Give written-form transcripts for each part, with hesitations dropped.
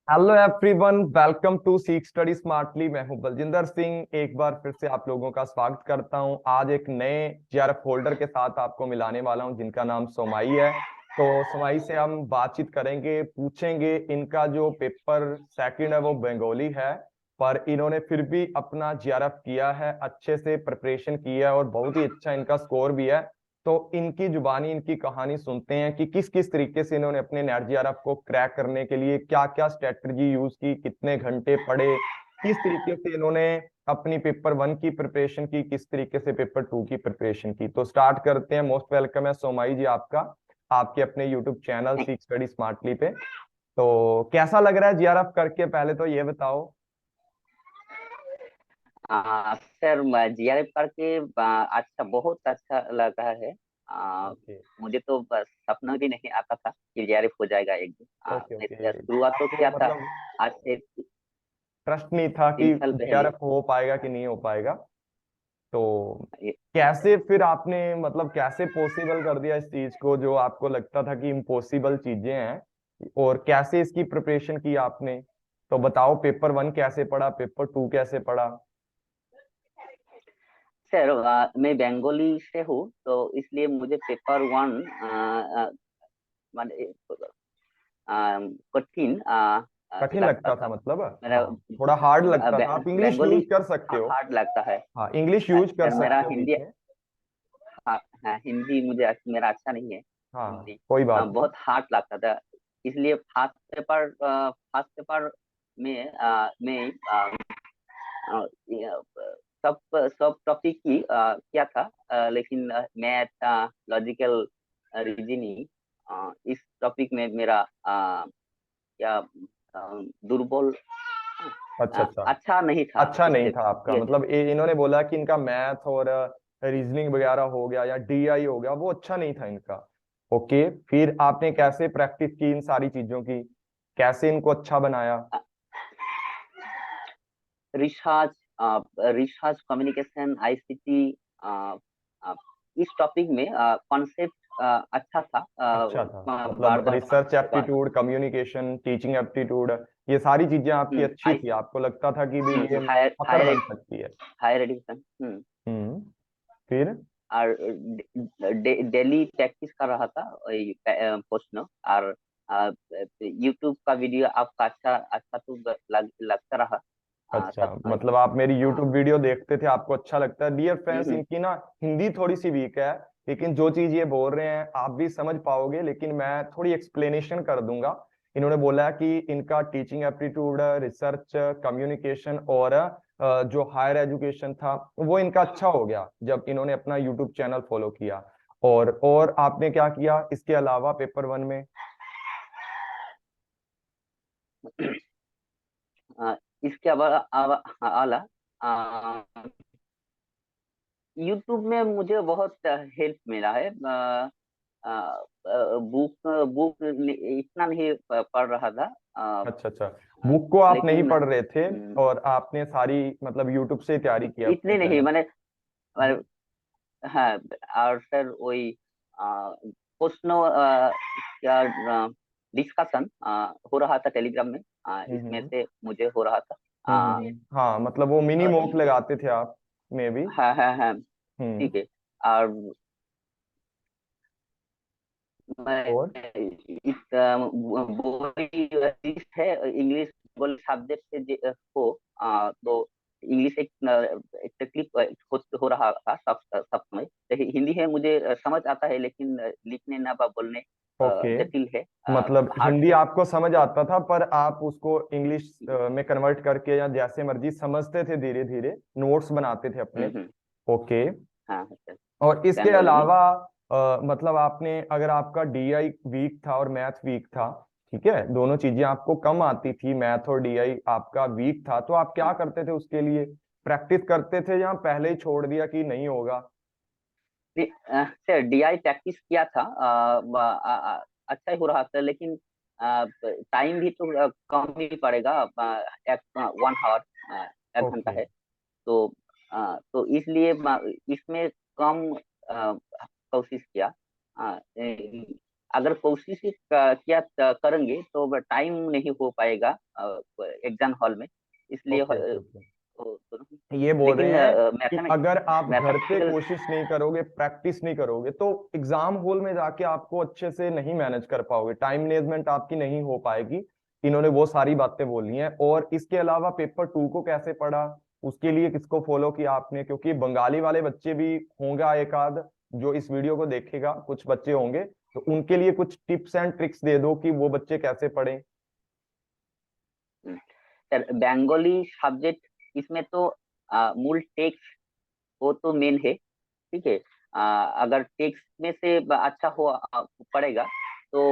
Hello everyone, welcome to सीख study smartly. मैं हूं बलजिंदर सिंह। एक बार फिर से आप लोगों का स्वागत करता हूं। आज एक नए जीआरएफ होल्डर के साथ आपको मिलाने वाला हूं जिनका नाम सोमाई है। तो सोमाई से हम बातचीत करेंगे, पूछेंगे। इनका जो पेपर सेकंड है वो बंगाली है, पर इन्होंने फिर भी अपना जीआरएफ किया है, अच्छे से प्रिपरेशन किया है और बहुत ही अच्छा इनका स्कोर भी है। तो इनकी जुबानी, इनकी कहानी सुनते हैं कि किस किस तरीके से इन्होंने अपने नेट जीआरएफ को क्रैक करने के लिए क्या क्या स्ट्रेटजी यूज की, कितने घंटे पढ़े, किस तरीके से इन्होंने अपनी पेपर वन की प्रिपरेशन की, किस तरीके से पेपर टू की प्रिपरेशन की। तो स्टार्ट करते हैं। मोस्ट वेलकम है सोमाई जी आपका, आपके अपने यूट्यूब चैनल सीख स्टडी स्मार्टली पे। तो कैसा लग रहा है जीआरएफ करके, पहले तो ये बताओ। सर जीआरएफ करके अच्छा, बहुत अच्छा लगा है। आ, ओके मुझे तो बस सपना भी नहीं आता था कि जीआरएफ हो जाएगा एक दिन। Okay okay. शुरुआत तो आपको किया था मतलब आज से ट्रस्ट नहीं था कि 3 साल पहले। जीआरएफ हो पाएगा कि नहीं हो पाएगा। तो ये- कैसे फिर आपने, मतलब कैसे पॉसिबल कर दिया इस चीज को जो आपको लगता था कि इम्पॉसिबल चीजें हैं, और कैसे इसकी प्रिपरेशन की आपने? तो बताओ, पेपर वन कैसे पढ़ा, पेपर टू कैसे पढ़ा? सर मैं बंगाली से हूँ, तो इसलिए मुझे पेपर वन माने कठिन कठिन लगता लगता था था। मतलब? मेरा हाँ, थोड़ा हार्ड लगता था। आप इंग्लिश बंगाली यूज कर सकते हो। हार्ड लगता है। हाँ, इंग्लिश यूज कर सर मेरा सकते हो बीच हिंदी, में। हाँ, हाँ, हिंदी मुझे मेरा अच्छा नहीं है। हाँ, हिंदी कोई बात नहीं। बहुत हार्ड लगता था। इसलिए फास्ट पेपर में मैं सब सब टॉपिक की किया था। लेकिन मैथ, लॉजिकल रीजनिंग, इस टॉपिक में मेरा क्या दुर्बल, अच्छा अच्छा। अच्छा नहीं था अच्छा नहीं इससे। था आपका ठीक है। मतलब, इन्होंने बोला कि इनका मैथ और रीजनिंग वगैरह हो गया या डीआई हो गया, वो अच्छा नहीं था इनका। ओके, फिर आपने कैसे प्रैक्टिस की इन सारी चीजों की, कैसे इनको अच्छा बनाया? रिसर्च रिसर्च कम्युनिकेशन, आईसीटी, इस टॉपिक में कॉन्सेप्ट अच्छा था। अच्छा था बार मतलब, बार रिसर्च बार एप्टीट्यूड, कम्युनिकेशन, टीचिंग एप्टीट्यूड, ये सारी चीजें आपकी अच्छी आई थी, आपको लगता था कि भी ये हायर पकड़ हायर बन सकती है। Higher education. हम्म। फिर? और डेली प्रैक्टिस कर रहा था प्रश्न। और यूट्यूब का वीडियो आपका अच्छा अच्छा तो लगता रहा। अच्छा, सब मतलब आप मेरी हाँ। यूट्यूब वीडियो देखते थे, आपको अच्छा लगता है। डियर फ्रेंड्स, हम्म इनकी ना हिंदी थोड़ी सी वीक है, लेकिन जो चीज ये बोल रहे हैं आप भी समझ पाओगे, लेकिन मैं थोड़ी एक्सप्लेनेशन कर दूंगा। इन्होंने बोला है कि इनका टीचिंग एप्टीट्यूड, रिसर्च, कम्युनिकेशन और जो हायर एजुकेशन था वो इनका अच्छा हो गया जब इन्होंने अपना यूट्यूब चैनल फॉलो किया। और आपने क्या किया इसके अलावा पेपर वन में? इसके अलावा यूट्यूब में मुझे बहुत हेल्प मिला है। बुक बुक इतना नहीं पढ़ रहा था। अच्छा अच्छा, बुक को आप नहीं लेकिन पढ़ रहे थे हम्म, और आपने सारी मतलब यूट्यूब से ही तैयारी किया अपने इतने नहीं चैनल? मैंने। हाँ। और सर वही प्रश्न क्या डिस्कशन हो रहा था टेलीग्राम में। इसमें हम्म। से मुझे हो रहा था। हाँ, मतलब वो मिनी अ, मॉक लगाते थे आप में भी। हाँ, हाँ, हाँ। हम्म। ठीक है। और मैं और वही लिस्ट है, इंग्लिश बोल सब्जेक्ट से हो। तो इंग्लिश एक तकलीफ हो रहा था सब सब समय। तो हिंदी है, मुझे समझ आता है, लेकिन लिखने ना व बोलने ओके, जटिल है। मतलब हार्ड हिंदी है। आपको समझ तो आता था, पर आप उसको इंग्लिश में कन्वर्ट करके या जैसे मर्जी समझते थे, धीरे धीरे नोट्स बनाते थे अपने। हम्म। ओके। हाँ सर। और इसके बंगाली में। अलावा मतलब आपने, अगर आपका डीआई वीक था और मैथ वीक था, ठीक है, दोनों चीजें आपको कम आती थी, मैथ और डीआई आपका वीक था, तो आप क्या करते थे उसके लिए? प्रैक्टिस करते थे या पहले ही छोड़ दिया कि नहीं होगा? सर डीआई प्रैक्टिस किया था। अच्छा ही हो रहा था, लेकिन टाइम भी तो कम ही पड़ेगा। एक 1 आवर, 1 घंटा ओके। है। तो तो इसलिए इसमें कम कोशिश किया। अगर कोशिश ही किया करेंगे तो टाइम नहीं हो पाएगा एग्जाम हॉल में, इसलिए ओके ओके ओके। ये बोल लेकिन रहे हैं कि मैथमेटिक्स अगर आप घर पे मैथमेटिकल कोशिश नहीं करोगे, प्रैक्टिस नहीं करोगे, तो एग्जाम हॉल में जाके आपको अच्छे से नहीं मैनेज कर पाओगे, टाइम मैनेजमेंट आपकी नहीं हो पाएगी। इन्होंने वो सारी बातें बोली हैं। और इसके अलावा पेपर 2 को कैसे पढ़ा, उसके लिए किसको फॉलो किया आपने? क्योंकि बंगाली वाले बच्चे भी होंगे एक आध जो इस वीडियो को देखेगा, कुछ बच्चे होंगे, तो उनके लिए कुछ टिप्स एंड ट्रिक्स दे दो कि वो बच्चे कैसे पढ़ें। सर बंगाली सब्जेक्ट, इसमें तो मूल टेक्स्ट वो तो मेन है, ठीक है। अगर टेक्स्ट में से अच्छा हो पड़ेगा तो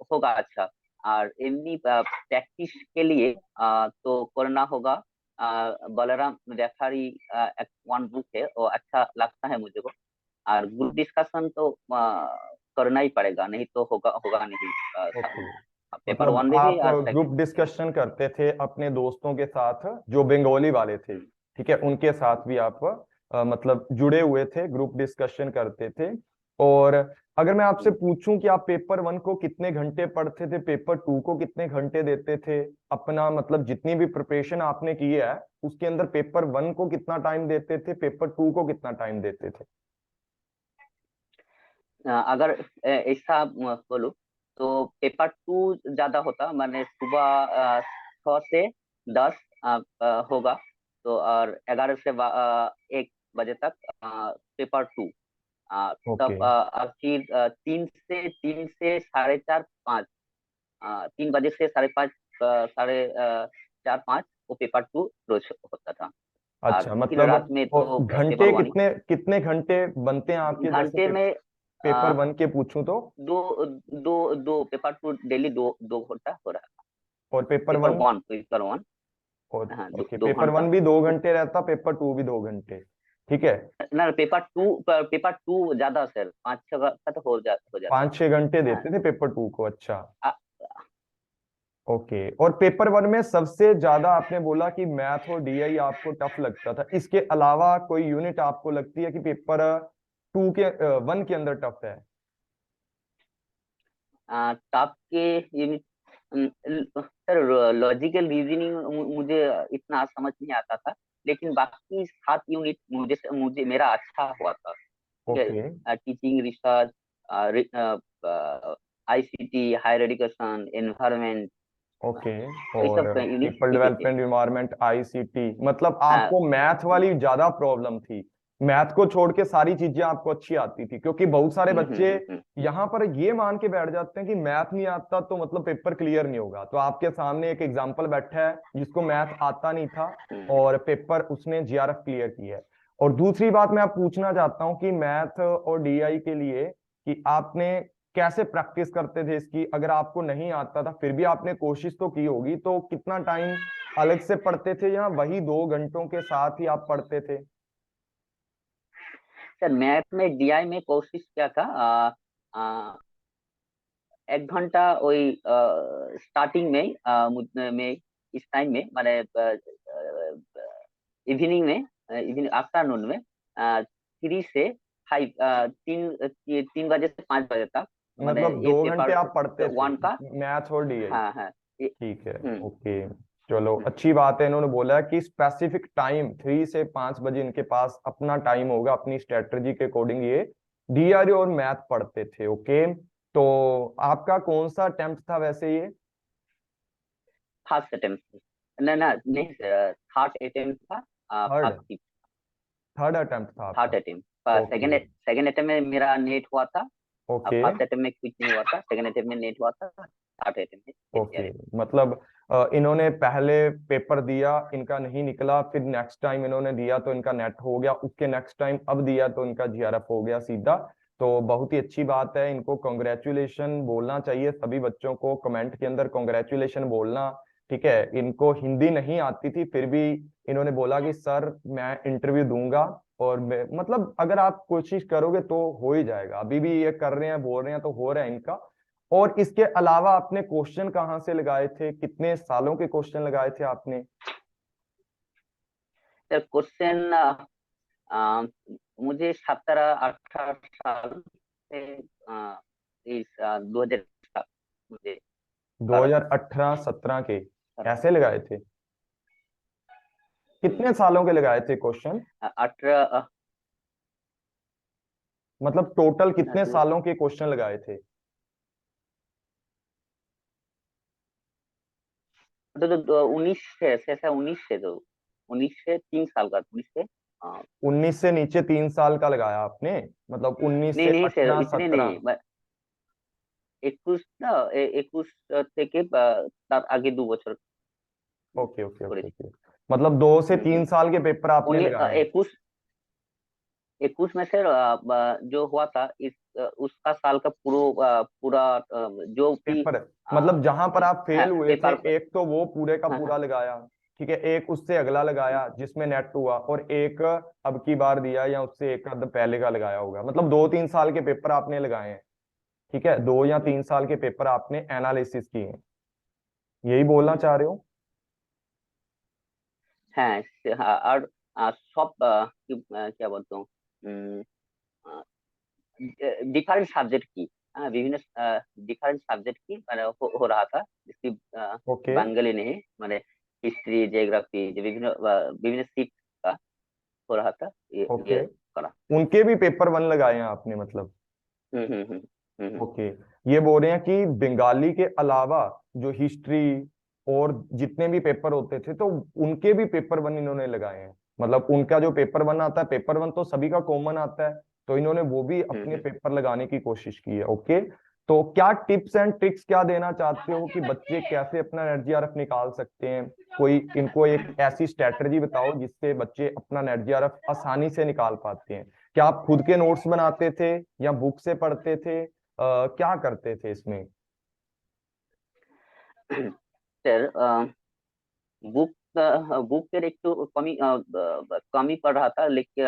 होगा अच्छा। और एमनी प्रैक्टिस के लिए तो करना होगा बलराम रेफारी, एक वन बुक है वो अच्छा लगता है मुझे को। और ग्रुप डिस्कशन तो करना ही पड़ेगा, नहीं तो होगा होगा नहीं। ओके, पेपर मतलब वन में भी आप और ग्रुप डिस्कशन करते थे अपने दोस्तों के साथ जो बंगाली वाले थे, ठीक है, उनके साथ भी आप मतलब जुड़े हुए थे, ग्रुप डिस्कशन करते थे। और अगर मैं आपसे पूछूं कि आप पेपर 1 को कितने घंटे पढ़ते थे, पेपर 2 को कितने घंटे देते थे अपना, मतलब जितनी भी प्रिपरेशन आपने की है उसके अंदर पेपर 1 को कितना टाइम देते थे, पेपर 2 को कितना टाइम देते थे? अगर ऐसा बोलूं तो पेपर 2 ज्यादा होता, मैंने सुबह 6 से 10 होगा, तो और 11 से 1 बजे तक पेपर 2। ओके तब और फिर 3 से 4:30 5, 3 बजे से 5:30 4 5 वो पेपर 2 रोज होता था। और अच्छा, फिर मतलब रात में तो पेपर घंटे 1 कितने कितने घंटे बनते हैं ही आपके, जैसे घंटे में पेपर 1 के पूछूं तो? दो दो दो पेपर 2 डेली 2 घंटा हो रहा है। और paper paper 1? One paper one और हाँ, ओके, दो पेपर घंटा 1 भी 2 घंटे रहता, पेपर 2 भी 2 घंटे, ठीक है। ना, पेपर 2 ज्यादा सर, 5 6 घंटा तो हो जाता। 5-6 घंटे हाँ, देते थे पेपर 2 को, अच्छा। आ, ओके, और पेपर 1 में सबसे ज्यादा आपने बोला कि मैथ और डीआई आपको टफ लगता था, इसके अलावा कोई यूनिट आपको लगती है कि पेपर 2 के 1 के अंदर टफ है? टॉप के यूनिट सर, लॉजिकल रीजनिंग मुझे इतना समझ नहीं आता था, लेकिन बाकी 7 यूनिट मुझे मुझे मेरा अच्छा हुआ था, ठीक ओके है। Teaching, research, ICT, higher education, environment, okay. ये और सब यूनिट पीपल ठीक है। डेवलपमेंट, एनवायरमेंट, आईसीटी, मतलब हाँ। आपको मैथ वाली ज्यादा प्रॉब्लम थी? मैथ को छोड़ के सारी चीजें आपको अच्छी आती थी? क्योंकि बहुत सारे बच्चे हम्म। यहाँ पर ये मान के बैठ जाते हैं कि मैथ नहीं आता तो मतलब पेपर क्लियर नहीं होगा। तो आपके सामने एक एग्जाम्पल बैठा है जिसको मैथ आता नहीं था हम्म। और पेपर उसने जीआरएफ क्लियर किया है। और दूसरी बात मैं आप पूछना चाहता हूँ कि मैथ और डीआई के लिए कि आपने कैसे प्रैक्टिस करते थे इसकी? अगर आपको नहीं आता था फिर भी आपने कोशिश तो की होगी, तो कितना टाइम अलग से पढ़ते थे या वही 2 घंटों के साथ ही आप पढ़ते थे? सर मैथ में डीआई में कोशिश किया था, 1 घंटा वही स्टार्टिंग में, में इस टाइम में मैंने इवनिंग में, इवनिंग आफ्टरनून में 3 से 5, 3 बजे से 5 बजे तक मैंने मतलब ये 2 घंटे पेपर आप पढ़ते थे 1 का। मैथ और डीआई? हाँ हाँ। ठीक है, हम्म। ओके। चलो, हम्म। अच्छी बात है। इन्होंने बोला है कि स्पेसिफिक टाइम 3 से 5 बजे इनके पास अपना टाइम होगा, अपनी स्ट्रेटजी के अकॉर्डिंग ये डीआरए और मैथ पढ़ते थे। ओके, तो आपका कौन सा अटेम्प्ट था वैसे ये? फर्स्ट अटेम्प्ट, ना ना नहीं सर, थर्ड अटेम्प्ट था। थर्ड? फर्स्ट थर्ड अटेम्प्ट था थर्ड आपका? अटेम्प्ट, ओके सेकंड अटेम्प्ट में मेरा नेट हुआ था। ओके फर्स्ट अटेम्प्ट में कुछ नहीं हुआ था, सेकंड अटेम्प्ट में नेट हुआ था, थर्ड अटेम्प्ट में ये किया ओके। है। मतलब इन्होंने पहले पेपर दिया, इनका नहीं निकला, फिर नेक्स्ट टाइम इन्होंने दिया तो इनका नेट हो गया, उसके नेक्स्ट टाइम अब दिया तो इनका जीआरएफ हो गया सीधा। तो बहुत ही अच्छी बात है, इनको कॉन्ग्रेचुलेशन बोलना चाहिए सभी बच्चों को, कमेंट के अंदर कॉन्ग्रेचुलेशन बोलना। ठीक है, इनको हिंदी नहीं आती थी फिर भी इन्होंने बोला कि सर मैं इंटरव्यू दूंगा। और मतलब अगर आप कोशिश करोगे तो हो ही जाएगा, अभी भी ये कर रहे हैं, बोल रहे हैं, तो हो रहा है इनका। और इसके अलावा आपने क्वेश्चन कहाँ से लगाए थे, कितने सालों के क्वेश्चन लगाए थे आपने? सर क्वेश्चन मुझे 17 18 साल से इस 2000 मुझे 2018-17 के सारा ऐसे लगाए थे? कितने सालों के लगाए थे क्वेश्चन? 18 मतलब टोटल कितने सालों के क्वेश्चन लगाए थे? तो 19 से ऐसा 19 से तो 19 से 3 साल का 19 से 19 से नीचे 3 साल का लगाया आपने? मतलब 19 नहीं से नहीं सर 18 इतने 17? नहीं 21 না 21 থেকে তার আগে 2 বছর ओके ओके ओके করেছি ओके। मतलब 2 से 3 साल के पेपर आपने उन्हें लगाए हैं? 21 में सर जो हुआ था उसका साल का पूरा जो भी पेपर, मतलब जहां पर आप फेल हुए थे, पेपर एक तो वो पूरे का हाँ पूरा हाँ लगाया, ठीक है, एक उससे अगला लगाया जिसमें नेट हुआ, और एक अब की बार दिया या उससे एक आध पहले का लगाया होगा। मतलब 2-3 साल के पेपर आपने लगाए हैं, ठीक है, 2 या 3 साल के पेपर आपने एनालिसिस किए हैं, यही बोलना चाह रहे हो? হ্যাঁ হ্যাঁ, আর সব क्या बोलता हूँ डिफरेंट सब्जेक्ट की विभिन्न डिफरेंट सब्जेक्ट की मैंने हो रहा था जिसकी ओके बंगाली नहीं मैंने हिस्ट्री जियोग्राफी जो विभिन्न विभिन्न सीट का हो रहा था ये ओके। करा उनके भी पेपर 1 लगाए हैं आपने मतलब? हम्म हम्म हम्म हम्म ओके। ये बोल रहे हैं कि बंगाली के अलावा जो हिस्ट्री और जितने भी पेपर होते थे, तो उनके भी पेपर 1 इन्होंने लगाए हैं। मतलब उनका जो पेपर 1 आता है, पेपर 1 तो सभी का कॉमन आता है, तो इन्होंने वो भी हम्म अपने हम्म पेपर लगाने की कोशिश की है। ओके। तो क्या टिप्स एंड ट्रिक्स क्या देना चाहते हो कि बच्चे कैसे अपना एनर्जीआरएफ निकाल सकते हैं? कोई इनको एक ऐसी स्ट्रेटजी बताओ जिससे बच्चे अपना एनर्जीआरएफ आसानी से निकाल पाते हैं। क्या आप खुद के नोट्स बनाते थे या बुक से पढ़ते थे? क्या करते थे इसमें? सर बुक বুকের একটু কমই পড়া था लेकिन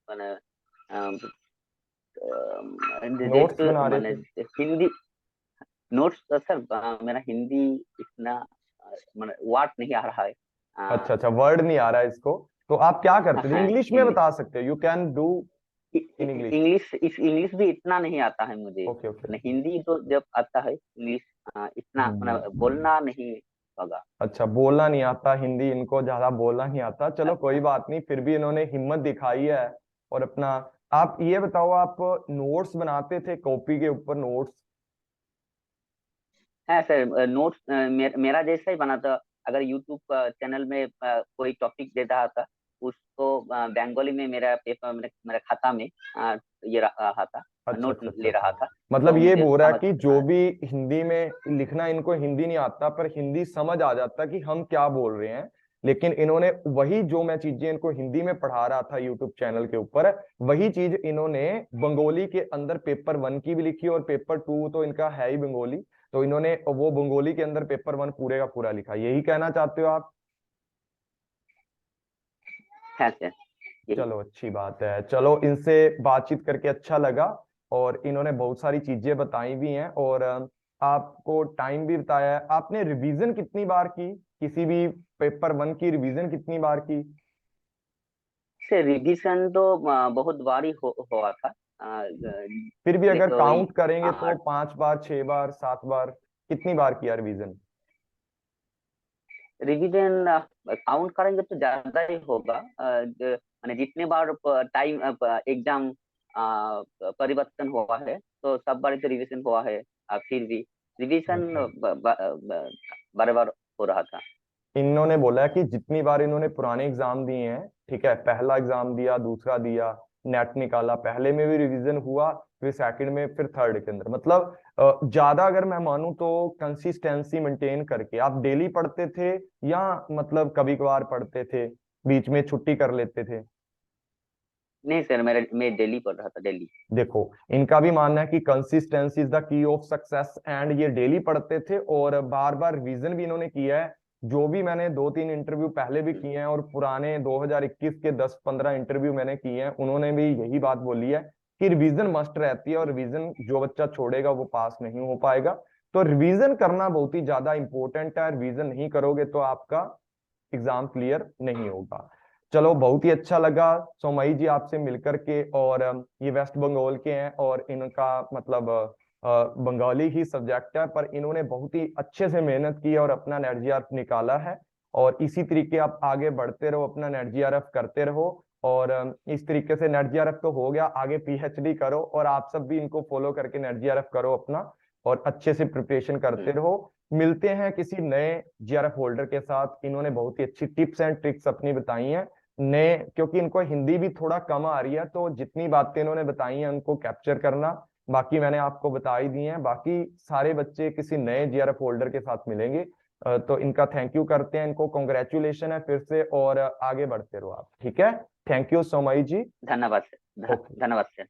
মানে नोट्स যেহেতু बना रहे মানে थे? हिंदी नोट्स सर मेरा हिंदी इतना मतलब वर्ड नहीं आ रहा है अच्छा अच्छा, वर्ड नहीं आ रहा है इसको, तो आप क्या करते थे? हाँ इंग्लिश में हिंदी बता सकते हो, you can do in English. English भी इतना नहीं आता है मुझे ओके ओके मतलब ओके। हिंदी तो जब आता है इंग्लिश इतना मतलब बोलना नहीं होगा अच्छा, बोलना नहीं आता हिंदी, इनको ज्यादा बोलना नहीं आता, चलो कोई बात नहीं, फिर भी इन्होंने हिम्मत दिखाई है। और अपना, आप ये बताओ, आप नोट्स बनाते थे कॉपी के ऊपर नोट्स? है सर नोट्स मेरा जैसा ही बना था अगर यूट्यूब चैनल में कोई टॉपिक दे रहा था उसको बंगाली में मेरा पेपर मेरा खाता में ये रहा था अच्छा नोट अच्छा अच्छा ले रहा अच्छा। था मतलब तो ये मुझे बोल रहा है समझ कि जो भी हिंदी में लिखना, इनको हिंदी नहीं आता पर हिंदी समझ आ जाता कि हम क्या बोल रहे हैं, लेकिन इन्होंने वही जो मैं चीजें इनको हिंदी में पढ़ा रहा था यूट्यूब चैनल के ऊपर, वही चीज इन्होंने बंगाली के अंदर पेपर 1 की भी लिखी, और पेपर 2 तो इनका है ही बंगाली, तो इन्होंने वो बंगाली के अंदर पेपर 1 पूरे का पूरा लिखा, यही कहना चाहते हो आप? है सर यही चलो अच्छी बात है, चलो इनसे बातचीत करके अच्छा लगा, और इन्होंने बहुत सारी चीजें बताई भी हैं, और आपको टाइम भी बताया है। आपने रिवीजन कितनी बार की, किसी भी पेपर 1 की रिवीजन कितनी बार की? से रिविजन तो बहुत बारी हुआ था फिर भी अगर देखो काउंट करेंगे तो 5 बार, 6 बार, 7 बार, कितनी बार किया रिवीजन? रिवीजन काउंट करेंगे तो ज्यादा ही होगा माने जितने बार टाइम एग्जाम परिवर्तन हुआ है तो सब बार तो रिवीजन हुआ है फिर भी रिवीजन अच्छा। बार बार हो रहा था इन्होंने बोला कि जितनी बार इन्होंने पुराने एग्जाम दिए हैं, ठीक है, पहला एग्जाम दिया, दूसरा दिया, नेट निकाला, पहले में भी रिवीजन हुआ, फिर सेकंड में, फिर थर्ड के अंदर, मतलब ज्यादा अगर मैं मानूं तो कंसिस्टेंसी मेंटेन करके आप डेली पढ़ते थे, या मतलब कभी कभार पढ़ते थे, बीच में छुट्टी कर लेते थे? नहीं सर मैं दिल्ली पढ़ रहा था दिल्ली देखो, इनका भी मानना है कि consistency is the key of success, and ये डेली पढ़ते थे और बार बार रिवीजन भी इन्होंने किया है। जो भी मैंने 2-3 इंटरव्यू पहले भी किए हैं, और पुराने 2021 के 10-15 इंटरव्यू मैंने किए हैं, उन्होंने भी यही बात बोली है कि रिवीजन मस्ट रहती है, और रिवीजन जो बच्चा छोड़ेगा वो पास नहीं हो पाएगा। तो रिवीजन करना बहुत ही ज्यादा इंपॉर्टेंट है, रिवीजन नहीं करोगे तो आपका एग्जाम क्लियर नहीं होगा। चलो बहुत ही अच्छा लगा सोमई जी आपसे मिलकर के। और ये वेस्ट बंगाल के हैं और इनका मतलब बंगाली ही सब्जेक्ट है, पर इन्होंने बहुत ही अच्छे से मेहनत की और अपना नेट जीआरएफ निकाला है। और इसी तरीके आप आगे बढ़ते रहो, अपना नेट जीआरएफ करते रहो। और इस तरीके से नेट जीआरएफ तो हो गया, आगे पीएचडी करो और आप सब भी इनको फॉलो करके नेट जीआरएफ करो अपना, और अच्छे से प्रिपरेशन करते रहो। मिलते हैं किसी नए जीआरएफ होल्डर के साथ। इन्होंने बहुत ही अच्छी टिप्स एंड ट्रिक्स अपनी बताई हैं नए, क्योंकि इनको हिंदी भी थोड़ा कम आ रही है, तो जितनी बातें इन्होंने बताई हैं उनको कैप्चर करना। बाकी मैंने आपको बता ही दी हैं। बाकी सारे बच्चे किसी नए जीआरएफ होल्डर के साथ मिलेंगे। तो इनका थैंक यू करते हैं, इनको कॉन्ग्रेचुलेशन है फिर से, और आगे बढ़ते रहो आप। ठीक है, थैंक यू सोमई जी। धन्यवाद सर। ओके। धन्यवाद सर।